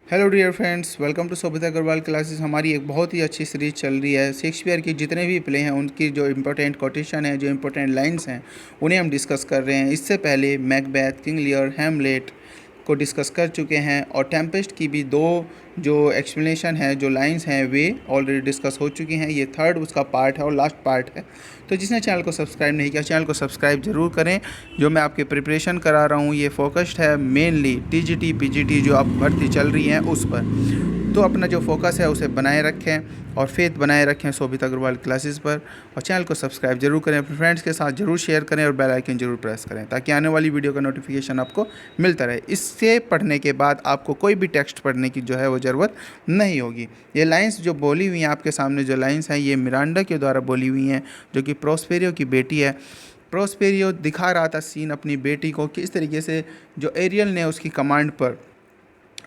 Hello dear friends, welcome to Sobhita Agarwal classes. हमारी एक बहुत ही अच्छी सीरीज चल रही है। शेक्सपियर की जितने भी प्ले हैं उनकी जो इम्पोर्टेंट कोटेशन है, जो इम्पोर्टेंट लाइंस हैं, उन्हें हम डिस्कस कर रहे हैं। इससे पहले मैकबेथ, किंग लियर, हैमलेट को डिस्कस कर चुके हैं और टेम्पेस्ट की भी दो जो एक्सप्लेनेशन है, जो लाइंस हैं, वे ऑलरेडी डिस्कस हो चुकी हैं। ये थर्ड उसका पार्ट है और लास्ट पार्ट है। तो जिसने चैनल को सब्सक्राइब नहीं किया, चैनल को सब्सक्राइब ज़रूर करें। जो मैं आपकी प्रिपरेशन करा रहा हूँ ये फोकस्ड है मेनली टीजीटी पीजीटी जो आप भर्ती चल रही हैं उस पर। तो अपना जो फोकस है उसे बनाए रखें और फेथ बनाए रखें सोभिता अग्रवाल क्लासेस पर। और चैनल को सब्सक्राइब जरूर करें, अपने फ्रेंड्स के साथ जरूर शेयर करें और बेल आइकन जरूर प्रेस करें ताकि आने वाली वीडियो का नोटिफिकेशन आपको मिलता रहे। इससे पढ़ने के बाद आपको कोई भी टेक्स्ट पढ़ने की जो है वो ज़रूरत नहीं होगी। ये लाइंस जो बोली हुई हैं आपके सामने, जो लाइंस हैं, ये मिरांडा के द्वारा बोली हुई हैं, जो कि प्रोस्पेरियो की बेटी है। प्रोस्पेरियो दिखा रहा था सीन अपनी बेटी को किस तरीके से जो एरियल ने उसकी कमांड पर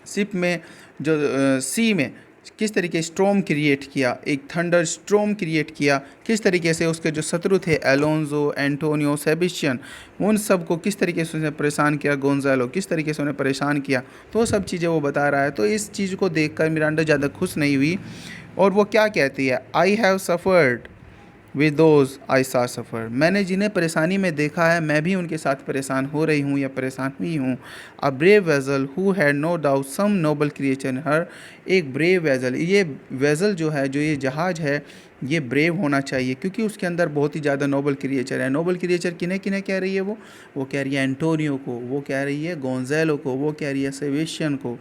शिप में जो सी में किस तरीके स्ट्रोम क्रिएट किया, एक थंडर स्ट्रोम क्रिएट किया, किस तरीके से उसके जो शत्रु थे एलोंजो, एंटोनियो, सेबेस्टियन, उन सब को किस तरीके से उसने परेशान किया, गोंजालो किस तरीके से उन्हें परेशान किया, तो सब चीज़ें वो बता रहा है। तो इस चीज़ को देखकर मिरांडा ज़्यादा खुश नहीं हुई और वो क्या कहती है, I have suffered with those I सा सफ़र। मैंने जिन्हें परेशानी में देखा है मैं भी उनके साथ परेशान हो रही हूँ या परेशान हुई हूँ। A brave vessel who had no doubt some noble creature in her. एक ब्रेव वेजल, ये वेजल जो है, जो ये जहाज़ है, ये ब्रेव होना चाहिए क्योंकि उसके अंदर बहुत ही ज़्यादा नोबल क्रिएचर है। नोबल क्रिएचर किन्हें किन्हें कह रही है वो कह रही है एंटोनियो को, वो कह रही है गोंजेलो को, वो कह रही है सेबेस्टियन को,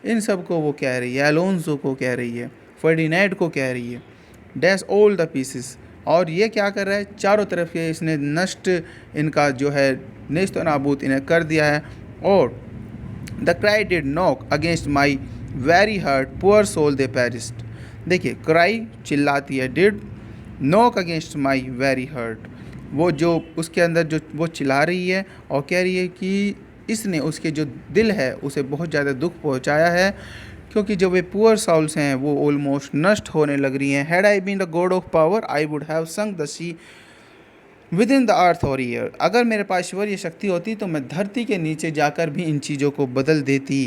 इन सब को वो कह रही है, एलोंसो को कह रही है, फर्डिनेंड को कह रही है, डैश ऑल द पीसेस। और ये क्या कर रहा है, चारों तरफ के इसने नष्ट, इनका जो है नेस्त नाबूद इन्हें कर दिया है। और the cry did knock against my very heart poor soul they perished. देखिए, क्राई चिल्लाती है, did knock against my very heart, वो जो उसके अंदर जो वो चिल्ला रही है और कह रही है कि इसने उसके जो दिल है उसे बहुत ज़्यादा दुख पहुंचाया है क्योंकि जो वे पुअर साउल्स हैं वो ऑलमोस्ट नष्ट होने लग रही हैं। Had I been the god of power I would have sunk the sea within the earth or ere. अगर मेरे पास ईश्वरीय शक्ति होती तो मैं धरती के नीचे जाकर भी इन चीज़ों को बदल देती।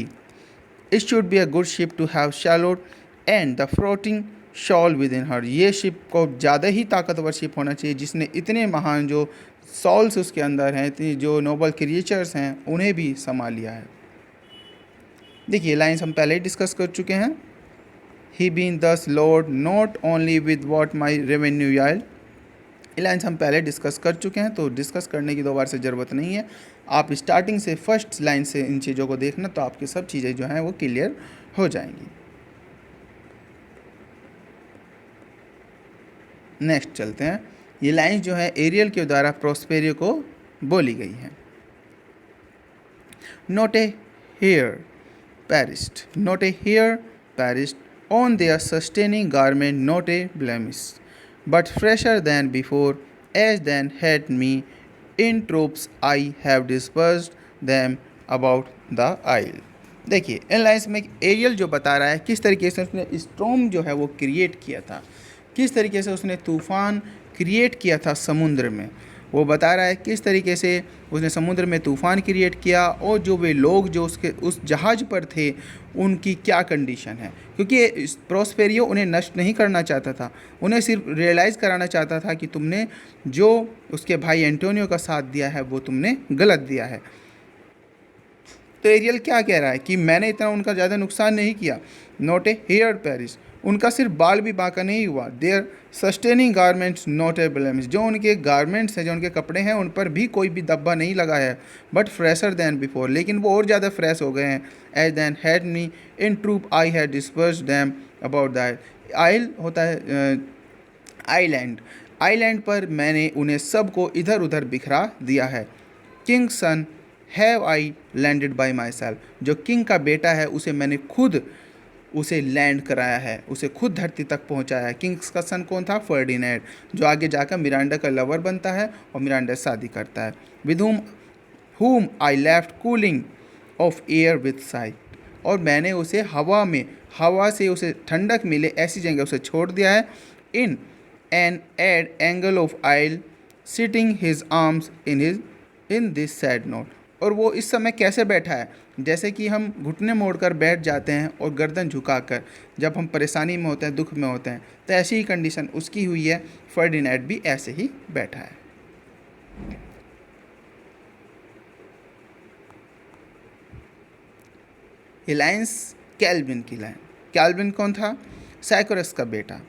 It should be a good ship to have shallowed and the floating shawl with in her. ये शिप को ज़्यादा ही ताकतवर शिप होना चाहिए जिसने इतने महान जो सॉल्स उसके अंदर हैं, इतनी जो नोबल क्रिएचर्स हैं, उन्हें भी संभाल लिया है। देखिए, लाइन्स हम पहले ही डिस्कस कर चुके हैं। He been thus lord not only with what my revenue yield. ये लाइन्स हम पहले डिस्कस कर चुके हैं तो डिस्कस करने की दोबारा से ज़रूरत नहीं है। आप स्टार्टिंग से फर्स्ट लाइन से इन चीज़ों को देखना तो आपकी सब चीज़ें जो हैं वो क्लियर हो जाएंगी। नेक्स्ट चलते हैं। ये लाइन्स जो है एरियल के द्वारा प्रोस्पेरियो को बोली गई हैं। Not a hair perished, not a hair perished on their sustaining garment, not a blemish, but fresher than before, as then had me in troops I have dispersed them about the isle। देखिए, इन lines में aerial जो बता रहा है किस तरीके से उसने स्टॉर्म जो है वो क्रिएट किया था, किस तरीके से उसने तूफ़ान क्रिएट किया था समुद्र में। वो बता रहा है किस तरीके से उसने समुद्र में तूफ़ान क्रिएट किया और जो वे लोग जो उसके उस जहाज़ पर थे उनकी क्या कंडीशन है, क्योंकि प्रोस्पेरियो उन्हें नष्ट नहीं करना चाहता था, उन्हें सिर्फ रियलाइज़ कराना चाहता था कि तुमने जो उसके भाई एंटोनियो का साथ दिया है वो तुमने गलत दिया है। तो एरियल क्या कह रहा है कि मैंने इतना उनका ज़्यादा नुकसान नहीं किया। नॉट ए हेयर पेरिस, उनका सिर्फ बाल भी बांका नहीं हुआ। Their sustaining garments not a blemish, जो उनके गारमेंट्स हैं, जो उनके कपड़े हैं, उन पर भी कोई भी धब्बा नहीं लगा है। बट फ्रेशर दैन बिफोर, लेकिन वो और ज़्यादा फ्रेश हो गए हैं। As then had me in troop I had disperse them about the isle. Isle होता है आइलैंड, आइलैंड पर मैंने उन्हें सबको इधर उधर बिखरा दिया है। King son have I landed by myself, जो किंग का बेटा है उसे मैंने खुद उसे लैंड कराया है, उसे खुद धरती तक पहुंचाया है। किंग्स का सन कौन था? फर्डिनेंड, जो आगे जाकर मिरांडा का लवर बनता है और मिरांडा से शादी करता है। With whom I left cooling of air with site, और मैंने उसे हवा में, हवा से उसे ठंडक मिले ऐसी जगह उसे छोड़ दिया है। In an odd angle of isle sitting his arms in this sad knot, और वो इस समय कैसे बैठा है, जैसे कि हम घुटने मोड़कर बैठ जाते हैं और गर्दन झुकाकर, जब हम परेशानी में होते हैं, दुख में होते हैं, तो ऐसी ही कंडीशन उसकी हुई है। फर्डिनेंड भी ऐसे ही बैठा है। ये लाइन्स कैल्विन की लाइन। कैल्विन कौन था? साइकोरस का बेटा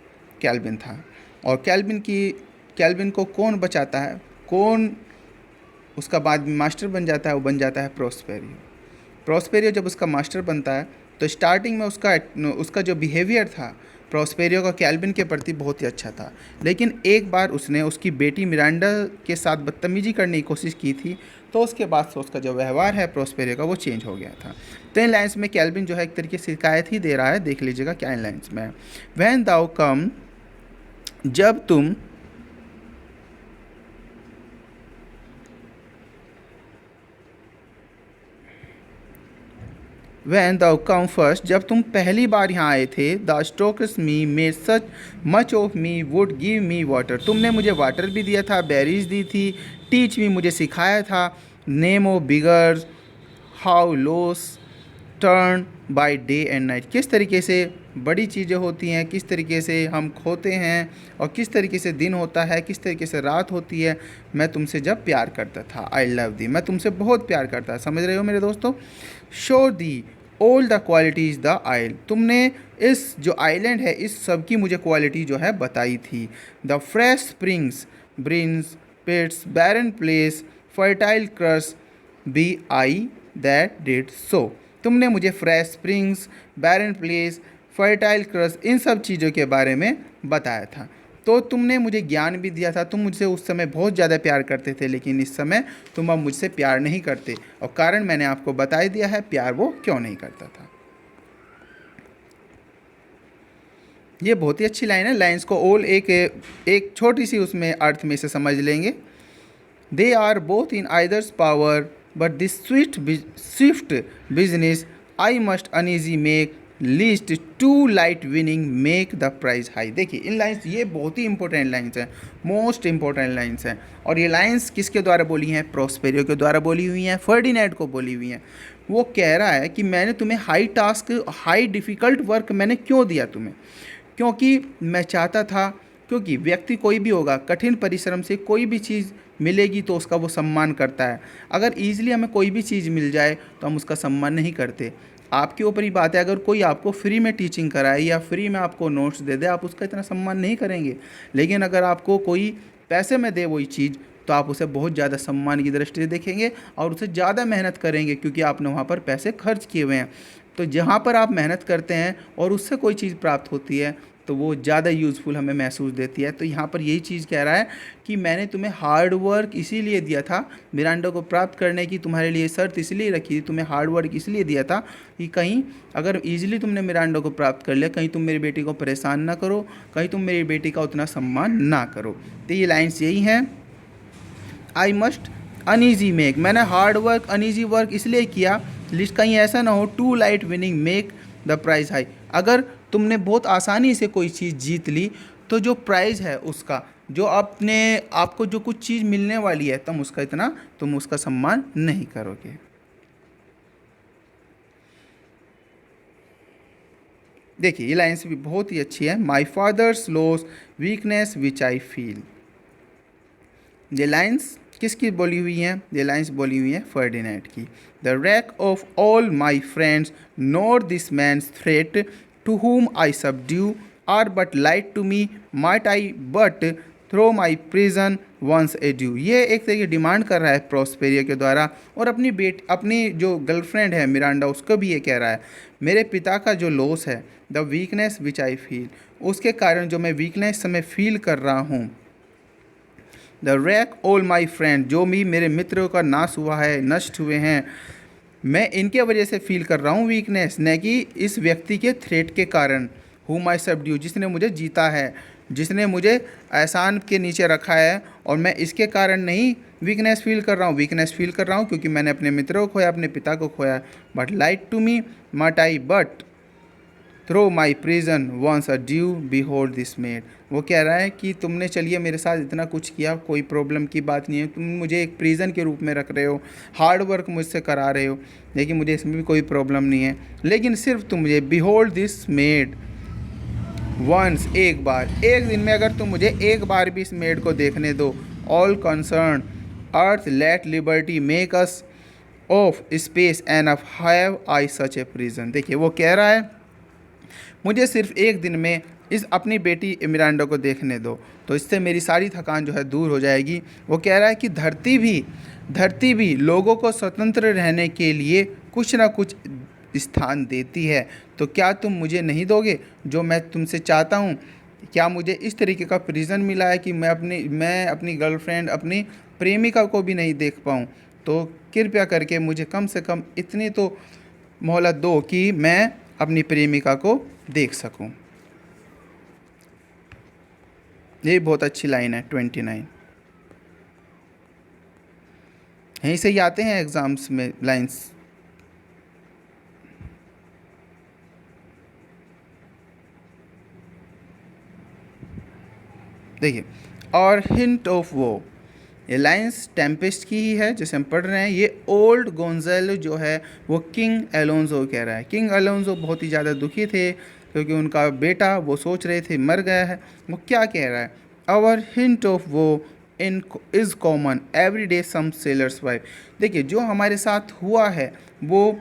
कैल्विन था। और कैल्विन को कौन बचाता है, कौन उसका बाद में मास्टर बन जाता है? वो बन जाता है प्रोस्पेरियो। प्रोस्पेरियो जब उसका मास्टर बनता है तो स्टार्टिंग में उसका जो बिहेवियर था प्रोस्पेरियो का कैल्विन के प्रति बहुत ही अच्छा था, लेकिन एक बार उसने उसकी बेटी मिरांडा के साथ बदतमीजी करने की कोशिश की थी, तो उसके बाद से उसका जो व्यवहार है प्रोस्पेरियो का वो चेंज हो गया था। तो इन लाइन्स में कैल्विन जो है एक तरीके से शिकायत ही दे रहा है। देख लीजिएगा क्या इन लाइन्स में है। व्हेन दाउ कम, जब तुम When thou come first, जब तुम पहली बार यहाँ आए थे, the strokes me made such much of me would give me water, तुमने मुझे वाटर भी दिया था, बेरीज दी थी, टीच मी मुझे सिखाया था, name of beggars, how loss turn by day and night, किस तरीके से बड़ी चीज़ें होती हैं, किस तरीके से हम खोते हैं और किस तरीके से दिन होता है, किस तरीके से रात होती है। मैं तुमसे जब प्यार करता था, आई लव दी, मैं तुमसे बहुत प्यार करता, समझ रहे हो मेरे दोस्तों। Show thee all the qualities the isle, तुमने इस जो आइलैंड है इस सब की मुझे क्वालिटी जो है बताई थी। The fresh springs, brines, pits, barren place, fertile cursed, be I that did so, तुमने मुझे fresh springs, barren place, fertile cursed, इन सब चीज़ों के बारे में बताया था। तो तुमने मुझे ज्ञान भी दिया था। तुम मुझसे उस समय बहुत ज़्यादा प्यार करते थे, लेकिन इस समय तुम अब मुझसे प्यार नहीं करते, और कारण मैंने आपको बता दिया है प्यार वो क्यों नहीं करता था। ये बहुत ही अच्छी लाइन है। लाइन्स को ऑल एक छोटी सी उसमें अर्थ में से समझ लेंगे। They are both in either's power but this swift business I must uneasy make least too light winning make the prize high. देखिए इन लाइन्स, ये बहुत ही इंपॉर्टेंट लाइन्स हैं, मोस्ट इंपॉर्टेंट लाइन्स हैं। और ये लाइन्स किसके द्वारा बोली हैं? प्रोस्पेरियो के द्वारा बोली हुई हैं, फर्डिनेंड को बोली हुई हैं। वो कह रहा है कि मैंने तुम्हें high task, high difficult work मैंने क्यों दिया तुम्हें? क्योंकि मैं चाहता था, क्योंकि व्यक्ति कोई भी होगा, कठिन परिश्रम से कोई भी चीज़ मिलेगी तो उसका वो सम्मान करता है। अगर ईजिली हमें कोई भी चीज़ मिल जाए तो हम उसका सम्मान नहीं करते। आपके ऊपर ही बात है, अगर कोई आपको फ्री में टीचिंग कराए या फ्री में आपको नोट्स दे दे, आप उसका इतना सम्मान नहीं करेंगे। लेकिन अगर आपको कोई पैसे में दे वही चीज़, तो आप उसे बहुत ज़्यादा सम्मान की दृष्टि से देखेंगे और उसे ज़्यादा मेहनत करेंगे, क्योंकि आपने वहाँ पर पैसे खर्च किए हुए हैं। तो जहाँ पर आप मेहनत करते हैं और उससे कोई चीज़ प्राप्त होती है तो वो ज़्यादा यूज़फुल हमें महसूस देती है। तो यहाँ पर यही चीज़ कह रहा है कि मैंने तुम्हें हार्ड वर्क इसीलिए दिया था, मिरांडा को प्राप्त करने की तुम्हारे लिए शर्त इसलिए रखी थी, तुम्हें हार्ड वर्क इसलिए दिया था कि कहीं अगर ईजिली तुमने मिरांडा को प्राप्त कर लिया, कहीं तुम मेरी बेटी को परेशान ना करो, कहीं तुम मेरी बेटी का उतना सम्मान ना करो। तो ये लाइन्स यही हैं। आई मस्ट अनईजी मेक, मैंने हार्ड वर्क अनईजी वर्क इसलिए किया, लिस्ट कहीं ऐसा ना हो too light winning make the prize high, अगर तुमने बहुत आसानी से कोई चीज़ जीत ली तो जो प्राइज़ है उसका, जो आपको जो कुछ चीज़ मिलने वाली है तुम उसका सम्मान नहीं करोगे। देखिए ये लाइन्स भी बहुत ही अच्छी है। My father's loss weakness which I feel, ये लाइन्स किसकी बोली हुई हैं? ये लाइन्स बोली हुई हैं फर्डिनेंड की। The wreck of all my friends not this man's threat to whom I subdue are but light to me, might I but throw my prison once a due। ये एक तरीके डिमांड कर रहा है प्रोस्पेरियो के द्वारा, और अपनी जो गर्लफ्रेंड है मिरांडा उसको भी ये कह रहा है, मेरे पिता का जो लॉस है, the weakness which I feel, उसके कारण जो मैं वीकनेस समय फील कर रहा हूँ, the rack all my friend, जो भी मेरे मित्रों का नाश हुआ है, नष्ट हुए हैं, मैं इनके वजह से फील कर रहा हूँ वीकनेस, न कि इस व्यक्ति के थ्रेट के कारण। हूम आई सबड्यू, जिसने मुझे जीता है, जिसने मुझे एहसान के नीचे रखा है, और मैं इसके कारण नहीं वीकनेस फील कर रहा हूँ। वीकनेस फील कर रहा हूँ क्योंकि मैंने अपने मित्रों को खोया, अपने पिता को खोया। But light to me might I but through my prison once a day behold this maid. वो कह रहा है कि तुमने चलिए मेरे साथ इतना कुछ किया, कोई प्रॉब्लम की बात नहीं है, तुम मुझे एक प्रिजन के रूप में रख रहे हो, हार्ड वर्क मुझसे करा रहे हो, लेकिन मुझे इसमें भी कोई प्रॉब्लम नहीं है, लेकिन सिर्फ तुम मुझे बिहोल्ड दिस मेड वंस, एक बार, एक दिन में अगर तुम मुझे एक बार भी इस मेड को देखने दो। All concern earth let liberty make us of space and of have I such a prison. देखिए वो कह रहा है मुझे सिर्फ एक दिन में इस अपनी बेटी मिरांडा को देखने दो, तो इससे मेरी सारी थकान जो है दूर हो जाएगी। वो कह रहा है कि धरती भी लोगों को स्वतंत्र रहने के लिए कुछ ना कुछ स्थान देती है, तो क्या तुम मुझे नहीं दोगे जो मैं तुमसे चाहता हूँ? क्या मुझे इस तरीके का प्रिजन मिला है कि मैं अपनी गर्लफ्रेंड, अपनी प्रेमिका को भी नहीं देख पाऊँ? तो कृपया करके मुझे कम से कम इतनी तो मोहलत दो कि मैं अपनी प्रेमिका को देख सकूं। ये बहुत अच्छी लाइन है 29। यहीं से ही आते हैं एग्जाम्स में लाइंस। देखिए, और हिंट ऑफ वो, ये लाइंस टेम्पेस्ट की ही है जिसे हम पढ़ रहे हैं। ये ओल्ड गोंजालो जो है वो किंग अलोंजो कह रहा है। किंग अलोंजो बहुत ही ज़्यादा दुखी थे क्योंकि उनका बेटा, वो सोच रहे थे, मर गया है। वो क्या कह रहा है? Our hint of woe in is common every day some sailor's wife. देखिए जो हमारे साथ हुआ है वो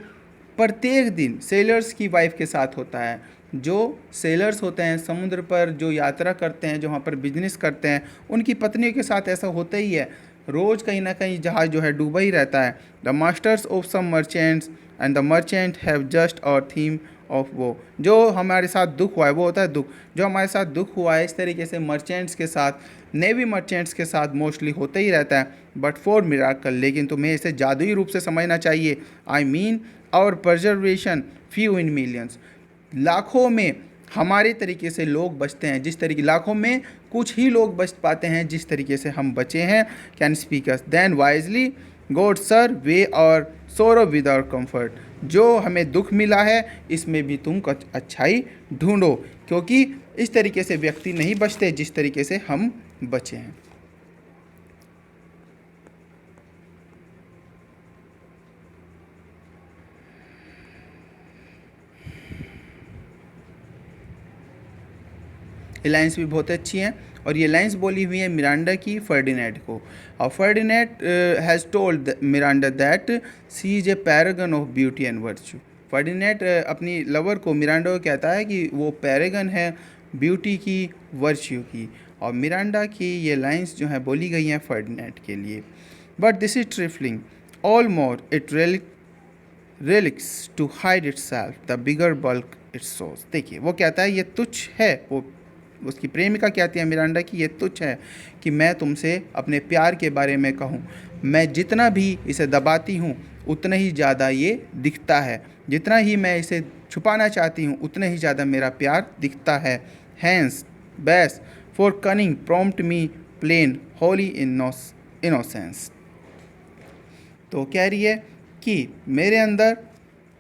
प्रत्येक दिन सेलर्स की वाइफ के साथ होता है। जो सेलर्स होते हैं, समुद्र पर जो यात्रा करते हैं, जो वहाँ पर बिजनेस करते हैं, उनकी पत्नियों के साथ ऐसा होता ही है। रोज़ कहीं ना कहीं जहाज़ जो है डूबा ही रहता है। The masters of some merchants and the merchant have just our theme of woe. जो हमारे साथ दुख हुआ है वो होता है दुख। जो हमारे साथ दुख हुआ है इस तरीके से मर्चेंट्स के साथ, नेवी मर्चेंट्स के साथ मोस्टली होता ही रहता है। बट फॉर मिराकल, लेकिन तुम्हें इसे जादुई रूप से समझना चाहिए। I mean our preservation few in millions. लाखों में हमारे तरीके से लोग बचते हैं, जिस तरीके, लाखों में कुछ ही लोग बच पाते हैं जिस तरीके से हम बचे हैं। Can speakers then wisely god sir weigh our sorrow with our comfort. जो हमें दुख मिला है इसमें भी तुम अच्छाई ढूंढो, क्योंकि इस तरीके से व्यक्ति नहीं बचते जिस तरीके से हम बचे हैं। ये लाइन्स भी बहुत अच्छी हैं और ये लाइन्स बोली हुई है मिरांडा की फर्डिनेंड को। और Ferdinand has told Miranda that she is a paragon of beauty and virtue. Ferdinand अपनी लवर को, मिरांडा को कहता है कि वो पैरागन है ब्यूटी की, वर्च्यू की। और मिरांडा की ये लाइन्स जो हैं बोली गई हैं फर्डिनेंड के लिए। But this is trifling all more it relics to hide itself, the bigger bulk it shows। देखिए वो कहता है ये तुच्छ है, वो उसकी प्रेमिका कहती है मिरांडा की ये तुच्छ है कि मैं तुमसे अपने प्यार के बारे में कहूँ। मैं जितना भी इसे दबाती हूँ उतना ही ज़्यादा ये दिखता है, जितना ही मैं इसे छुपाना चाहती हूँ उतना ही ज़्यादा मेरा प्यार दिखता है। Hence bashful cunning prompt me plain holy innocence. तो कह रही है कि मेरे अंदर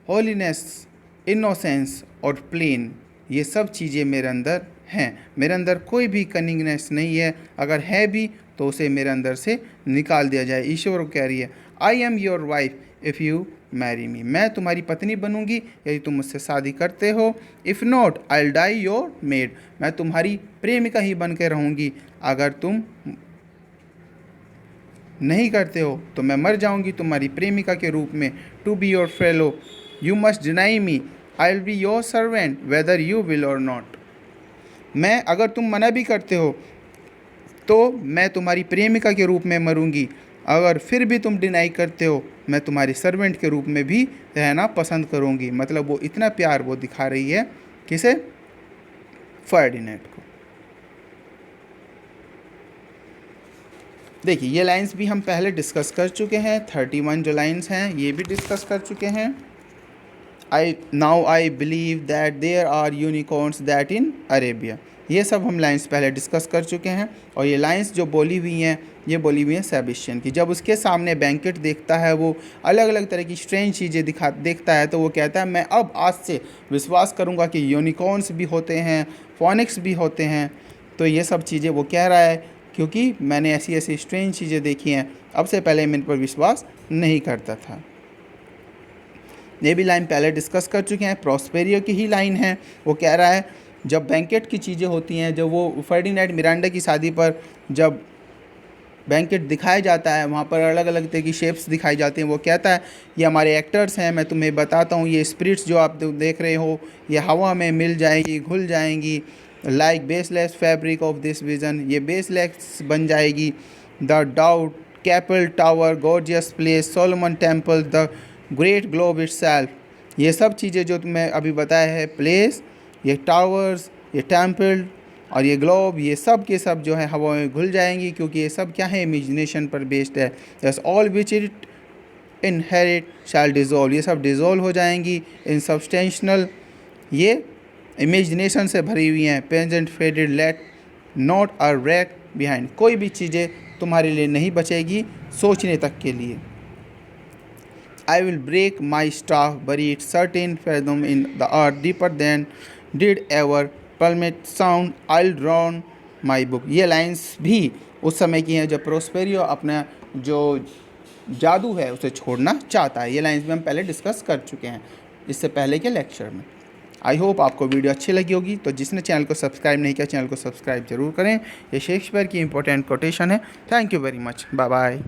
होलीनेस, इनोसेंस और प्लेन, ये सब चीज़ें मेरे अंदर हैं। मेरे अंदर कोई भी कनिंगनेस नहीं है, अगर है भी तो उसे मेरे अंदर से निकाल दिया जाए। ईश्वर कह रही है I am your wife if you marry me. मैं तुम्हारी पत्नी बनूंगी यदि तुम मुझसे शादी करते हो। If not I will die your maid. मैं तुम्हारी प्रेमिका ही बन के रहूँगी, अगर तुम नहीं करते हो तो मैं मर जाऊंगी तुम्हारी प्रेमिका के रूप में। To be your fellow you must deny me, I will be your servant whether you will or not. मैं, अगर तुम मना भी करते हो तो मैं तुम्हारी प्रेमिका के रूप में मरूंगी, अगर फिर भी तुम डिनाई करते हो मैं तुम्हारे सर्वेंट के रूप में भी रहना पसंद करूंगी। मतलब वो इतना प्यार वो दिखा रही है किसे? फर्डिनेंड को। देखिए ये लाइंस भी हम पहले डिस्कस कर चुके हैं, 31 जो लाइंस हैं ये भी डिस्कस कर चुके हैं। I believe that there are unicorns that in Arabia. ये सब हम लाइंस पहले डिस्कस कर चुके हैं। और ये लाइंस जो बोली हुई हैं, ये बोली हुई हैं सेबेस्टियन की। जब उसके सामने बैंकेट देखता है, वो अलग अलग तरह की स्ट्रेंज चीज़ें देखता है, तो वो कहता है मैं अब आज से विश्वास करूँगा कि यूनिकॉर्न्स भी होते हैं, फोनिक्स भी होते हैं। तो ये सब चीज़ें वो कह रहा है क्योंकि मैंने ऐसी ऐसी स्ट्रेंज चीज़ें देखी हैं, अब से पहले मैं इन पर विश्वास नहीं करता था। ये भी लाइन पहले डिस्कस कर चुके हैं, प्रॉस्पेरियो की ही लाइन है। वो कह रहा है जब बैंकेट की चीज़ें होती हैं, जब वो फर्डिनेंड मिरांडा की शादी पर जब बैंकेट दिखाया जाता है, वहाँ पर अलग अलग तरह की शेप्स दिखाई जाती हैं, वो कहता है ये हमारे एक्टर्स हैं, मैं तुम्हें बताता हूँ, ये स्पिरिट्स जो आप देख रहे हो ये हवा में मिल जाएंगी, घुल जाएंगी, like baseless fabric of this vision, ये बेसलेस बन जाएगी। The doubt capped tower, gorgeous place, solemn temple, the great globe itself, ये सब चीज़ें जो तुम्हें अभी बताया है, प्लेस, ये टावर्स, ये टेम्पल और ये ग्लोब, ये सब के सब जो है हवा में घुल जाएंगी, क्योंकि ये सब क्या है, इमेजिनेशन पर बेस्ड है। Yes, all which it inherit shall dissolve, ये सब डिज़ोल्व हो जाएंगी इन सब्सटेंशनल, ये इमेजिनेशन से भरी हुई हैं। Pageant faded let not a rack behind, कोई भी चीज़ें तुम्हारे लिए नहीं बचेगी सोचने तक के लिए। I will break my staff, bury it certain fathom in the earth deeper than did ever plummet sound. I'll drown my book. ये लाइंस भी उस समय की हैं जब प्रोस्पेरियो अपना जो जादू है उसे छोड़ना चाहता है। ये लाइंस भी हम पहले डिस्कस कर चुके हैं इससे पहले के लेक्चर में। आई होप आपको वीडियो अच्छी लगी होगी। तो जिसने चैनल को सब्सक्राइब नहीं किया, चैनल को सब्सक्राइब जरूर करें। ये शेक्सपियर की इंपॉर्टेंट कोटेशन है। Thank you very much, bye bye.